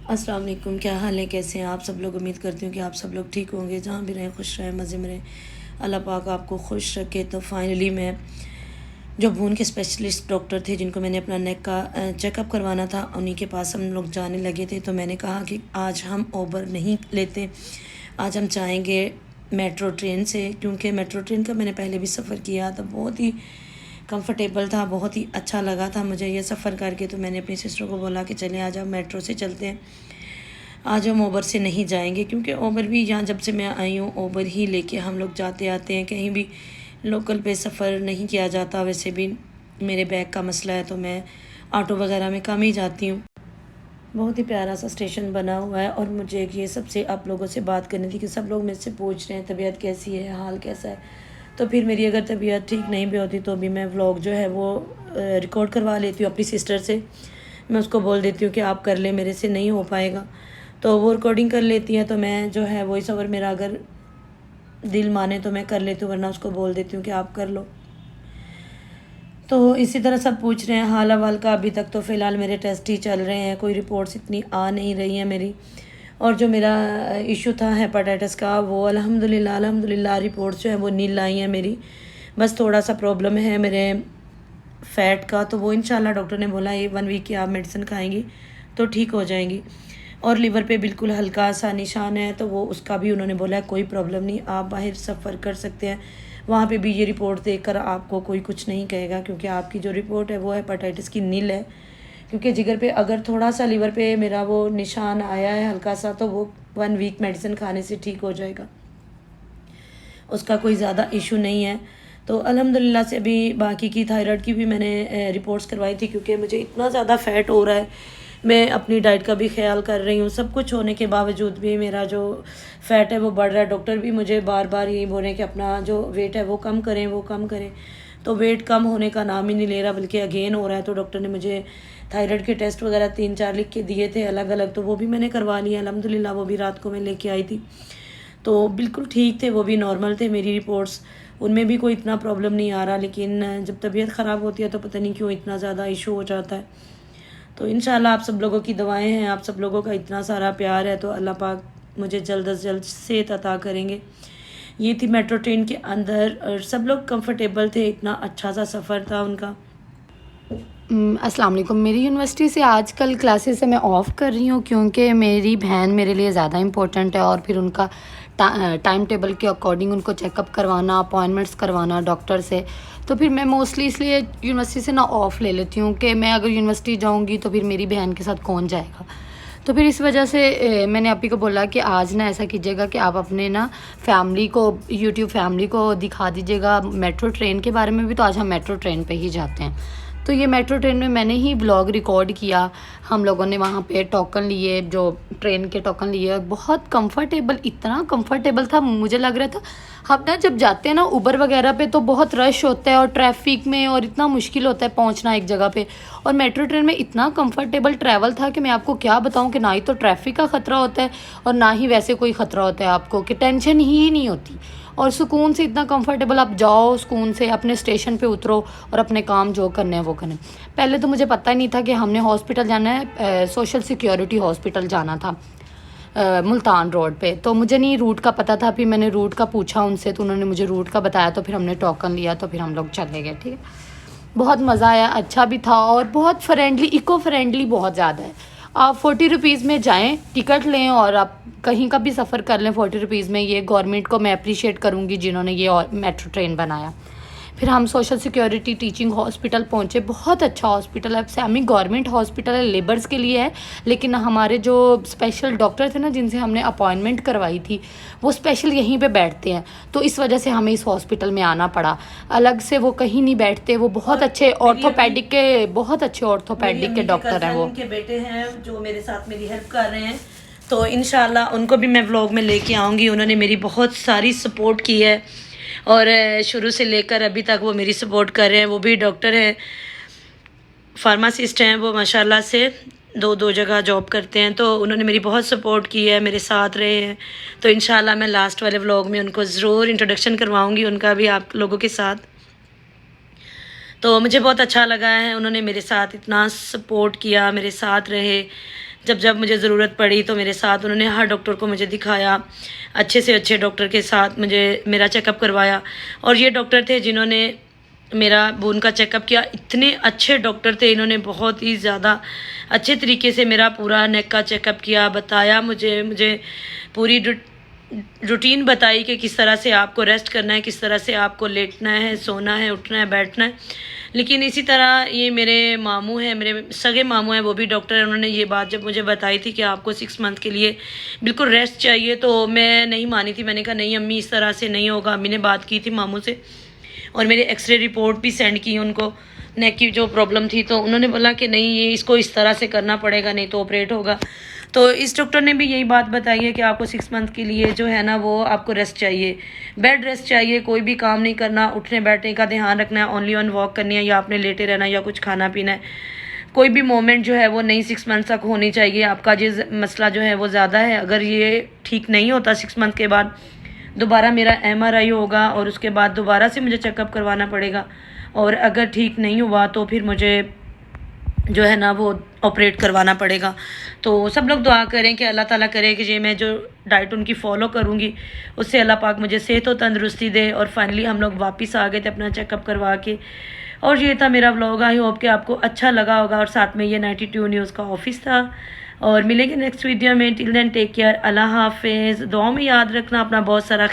अस्सलाम वालेकुम। क्या हाल है, कैसे हैं आप सब लोग। उम्मीद करती हूँ कि आप सब लोग ठीक होंगे, जहाँ भी रहें खुश रहें, मज़े में रहें, अल्लाह पाक आपको खुश रखे। तो फाइनली मैं जो भून के स्पेशलिस्ट डॉक्टर थे जिनको मैंने अपना नेक का चेकअप करवाना था, उन्हीं के पास हम लोग जाने लगे थे। तो मैंने कहा कि आज हम ओबर नहीं लेते, आज हम जाएंगे मेट्रो ट्रेन से, क्योंकि मेट्रो ट्रेन का मैंने पहले भी सफ़र किया था, बहुत ही कंफर्टेबल था, बहुत ही अच्छा लगा था मुझे ये सफ़र करके। तो मैंने अपनी सिस्टर को बोला कि चलें आज हम मेट्रो से चलते हैं, आज हम ओबर से नहीं जाएंगे, क्योंकि ओबर भी यहाँ जब से मैं आई हूँ ओबर ही लेके हम लोग जाते आते हैं, कहीं भी लोकल पे सफ़र नहीं किया जाता। वैसे भी मेरे बैग का मसला है तो मैं ऑटो वगैरह में कम ही जाती हूँ। बहुत ही प्यारा सा स्टेशन बना हुआ है। और मुझे ये सबसे आप लोगों से बात करनी थी कि सब लोग मेरे से पूछ रहे हैं तबीयत कैसी है, हाल कैसा है। तो फिर मेरी अगर तबीयत ठीक नहीं भी होती तो भी मैं व्लॉग जो है वो रिकॉर्ड करवा लेती हूँ अपनी सिस्टर से। मैं उसको बोल देती हूँ कि आप कर ले, मेरे से नहीं हो पाएगा, तो वो रिकॉर्डिंग कर लेती है। तो मैं जो है वॉइस ओवर मेरा अगर दिल माने तो मैं कर लेती हूँ, वरना उसको बोल देती हूँ कि आप कर लो। तो इसी तरह सब पूछ रहे हैं हाल अहवाल का। अभी तक तो फ़िलहाल मेरे टेस्ट ही चल रहे हैं, कोई रिपोर्ट्स इतनी आ नहीं रही हैं मेरी। और जो मेरा इशू था हेपाटाइटिस का, वो अल्हम्दुलिल्लाह रिपोर्ट्स जो है वो नील आई हैं मेरी। बस थोड़ा सा प्रॉब्लम है मेरे फ़ैट का, तो वो इंशाल्लाह डॉक्टर ने बोला ये 1 वीक की आप मेडिसिन खाएंगी तो ठीक हो जाएंगी। और लिवर पे बिल्कुल हल्का सा निशान है, तो वो उसका भी उन्होंने बोला है कोई प्रॉब्लम नहीं, आप बाहर सफ़र कर सकते हैं। वहाँ पे भी ये रिपोर्ट देखकर आपको कोई कुछ नहीं कहेगा, क्योंकि आपकी जो रिपोर्ट है वो हेपाटाइटिस की नील है। क्योंकि जिगर पे अगर थोड़ा सा लिवर पे मेरा वो निशान आया है हल्का सा, तो वो 1 वीक मेडिसिन खाने से ठीक हो जाएगा, उसका कोई ज़्यादा इशू नहीं है। तो अल्हम्दुलिल्लाह से अभी बाकी की थायराइड की भी मैंने रिपोर्ट्स करवाई थी, क्योंकि मुझे इतना ज़्यादा फ़ैट हो रहा है। मैं अपनी डाइट का भी ख्याल कर रही हूँ, सब कुछ होने के बावजूद भी मेरा जो फ़ैट है वो बढ़ रहा है। डॉक्टर भी मुझे बार बार यही बोल रहे हैं कि अपना जो वेट है वो कम करें, वो कम करें। तो वेट कम होने का नाम ही नहीं ले रहा, बल्कि अगेन हो रहा है। तो डॉक्टर ने मुझे थायराइड के टेस्ट वगैरह 3-4 लिख के दिए थे अलग अलग, तो वो भी मैंने करवा लिए अल्हम्दुलिल्लाह। वो भी रात को मैं लेके आई थी, तो बिल्कुल ठीक थे, वो भी नॉर्मल थे मेरी रिपोर्ट्स, उनमें भी कोई इतना प्रॉब्लम नहीं आ रहा। लेकिन जब तबीयत ख़राब होती है तो पता नहीं क्यों इतना ज़्यादा इशू हो जाता है। तो इंशाल्लाह आप सब लोगों की दुआएं हैं, आप सब लोगों का इतना सारा प्यार है, तो अल्लाह पाक मुझे जल्द अज जल्द सेहत अता करेंगे। ये थी मेट्रो ट्रेन के अंदर, और सब लोग कंफर्टेबल थे, इतना अच्छा सा सफ़र था उनका। अस्सलाम वालेकुम। मेरी यूनिवर्सिटी से आजकल क्लासेस मैं ऑफ़ कर रही हूँ, क्योंकि मेरी बहन मेरे लिए ज़्यादा इम्पोर्टेंट है। और फिर उनका टाइम टेबल के अकॉर्डिंग उनको चेकअप करवाना, अपॉइंटमेंट्स करवाना डॉक्टर से, तो फिर मैं मोस्टली इसलिए यूनिवर्सिटी से ना ऑफ़ ले लेती हूँ कि मैं अगर यूनिवर्सिटी जाऊँगी तो फिर मेरी बहन के साथ कौन जाएगा। तो फिर इस वजह से मैंने आपी को बोला कि आज ना ऐसा कीजिएगा कि आप अपने ना फैमिली को, यूट्यूब फैमिली को दिखा दीजिएगा मेट्रो ट्रेन के बारे में भी। तो आज हम मेट्रो ट्रेन पे ही जाते हैं। तो ये मेट्रो ट्रेन में मैंने ही ब्लॉग रिकॉर्ड किया। हम लोगों ने वहाँ पे टोकन लिए, जो ट्रेन के टोकन लिए, बहुत कंफर्टेबल, इतना कंफर्टेबल था। मुझे लग रहा था हम ना जब जाते हैं ना उबर वगैरह पे तो बहुत रश होता है और ट्रैफिक में, और इतना मुश्किल होता है पहुँचना एक जगह पे। और मेट्रो ट्रेन में इतना कंफर्टेबल ट्रैवल था कि मैं आपको क्या बताऊँ कि ना ही तो ट्रैफिक का ख़तरा होता है और ना ही वैसे कोई ख़तरा होता है आपको, कि टेंशन ही नहीं होती। और सुकून से इतना कंफर्टेबल, आप जाओ सुकून से अपने स्टेशन पे उतरो और अपने काम जो करने हैं वो करें। पहले तो मुझे पता ही नहीं था कि हमने हॉस्पिटल जाना है, सोशल सिक्योरिटी हॉस्पिटल जाना था मुल्तान रोड पे। तो मुझे नहीं रूट का पता था, फिर मैंने रूट का पूछा उनसे तो उन्होंने मुझे रूट का बताया, तो फिर हमने टोकन लिया, तो फिर हम लोग चले गए। ठीक है, बहुत मज़ा आया, अच्छा भी था और बहुत फ्रेंडली, इको फ्रेंडली बहुत ज़्यादा है। आप 40 रुपीज़ में जाएं, टिकट लें और आप कहीं का भी सफ़र कर लें 40 रुपीज़ में। ये गवर्नमेंट को मैं अप्रिशिएट करूँगी जिन्होंने ये मेट्रो ट्रेन बनाया। फिर हम सोशल सिक्योरिटी टीचिंग हॉस्पिटल पहुँचे, बहुत अच्छा हॉस्पिटल है, सेमी गवर्नमेंट हॉस्पिटल है, लेबर्स के लिए है। लेकिन हमारे जो स्पेशल डॉक्टर थे ना जिनसे हमने अपॉइंटमेंट करवाई थी, वो स्पेशल यहीं पे बैठते हैं, तो इस वजह से हमें इस हॉस्पिटल में आना पड़ा। अलग से वो कहीं नहीं बैठते, वो बहुत अच्छे ऑर्थोपेडिक के, बहुत अच्छे ऑर्थोपेडिक के डॉक्टर हैं। वो उनके बेटे हैं जो मेरे साथ मेरी हेल्प कर रहे हैं, तो इंशाल्लाह उनको भी मैं व्लॉग में लेके आऊँगी। उन्होंने मेरी बहुत सारी सपोर्ट की है और शुरू से लेकर अभी तक वो मेरी सपोर्ट कर रहे हैं। वो भी डॉक्टर हैं, फार्मासिस्ट हैं वो, माशाल्लाह से दो जगह जॉब करते हैं। तो उन्होंने मेरी बहुत सपोर्ट की है, मेरे साथ रहे हैं। तो इंशाल्लाह मैं लास्ट वाले व्लॉग में उनको ज़रूर इंट्रोडक्शन करवाऊँगी उनका भी आप लोगों के साथ। तो मुझे बहुत अच्छा लगा है, उन्होंने मेरे साथ इतना सपोर्ट किया, मेरे साथ रहे, जब जब मुझे ज़रूरत पड़ी तो मेरे साथ उन्होंने हर डॉक्टर को मुझे दिखाया, अच्छे से अच्छे डॉक्टर के साथ मुझे मेरा चेकअप करवाया। और ये डॉक्टर थे जिन्होंने मेरा बून का चेकअप किया। इतने अच्छे डॉक्टर थे, इन्होंने बहुत ही ज़्यादा अच्छे तरीके से मेरा पूरा नेक का चेकअप किया, बताया मुझे पूरी रूटीन बताई कि किस तरह से आपको रेस्ट करना है, किस तरह से आपको लेटना है, सोना है, उठना है, बैठना है। लेकिन इसी तरह ये मेरे मामू हैं, मेरे सगे मामू हैं, वो भी डॉक्टर हैं। उन्होंने ये बात जब मुझे बताई थी कि आपको 6 मंथ के लिए बिल्कुल रेस्ट चाहिए, तो मैं नहीं मानी थी। मैंने कहा नहीं अम्मी, इस तरह से नहीं होगा। अम्मी ने बात की थी मामू से और मेरे एक्सरे रिपोर्ट भी सेंड की उनको, नेक की जो प्रॉब्लम थी। तो उन्होंने बोला कि नहीं, ये इसको इस तरह से करना पड़ेगा, नहीं तो ऑपरेट होगा। तो इस डॉक्टर ने भी यही बात बताई है कि आपको 6 मंथ के लिए जो है ना वो आपको रेस्ट चाहिए, बेड रेस्ट चाहिए। कोई भी काम नहीं करना, उठने बैठने का ध्यान रखना है, ओनली ऑन वॉक करनी है, या आपने लेटे रहना, या कुछ खाना पीना है। कोई भी मोमेंट जो है वो नहीं 6 मंथ तक होनी चाहिए। आपका जिस मसला जो है वो ज़्यादा है, अगर ये ठीक नहीं होता 6 मंथ के बाद दोबारा मेरा MRI होगा और उसके बाद दोबारा से मुझे चेकअप करवाना पड़ेगा। और अगर ठीक नहीं हुआ तो फिर मुझे जो है ना वो ऑपरेट करवाना पड़ेगा। तो सब लोग दुआ करें कि अल्लाह ताला करे कि ये मैं जो डाइट उनकी फ़ॉलो करूँगी उससे अल्लाह पाक मुझे सेहत और तंदुरुस्ती दे। और फाइनली हम लोग वापस आ गए थे अपना चेकअप करवा के। और ये था मेरा व्लॉग। आई होप कि आपको अच्छा लगा होगा। और साथ में ये 92 न्यूज़ का ऑफिस था। और मिलेंगे नेक्स्ट वीडियो में। टिल देन टेक केयर, अल्लाह हाफिज़। दुआ में याद रखना अपना बहुत सारा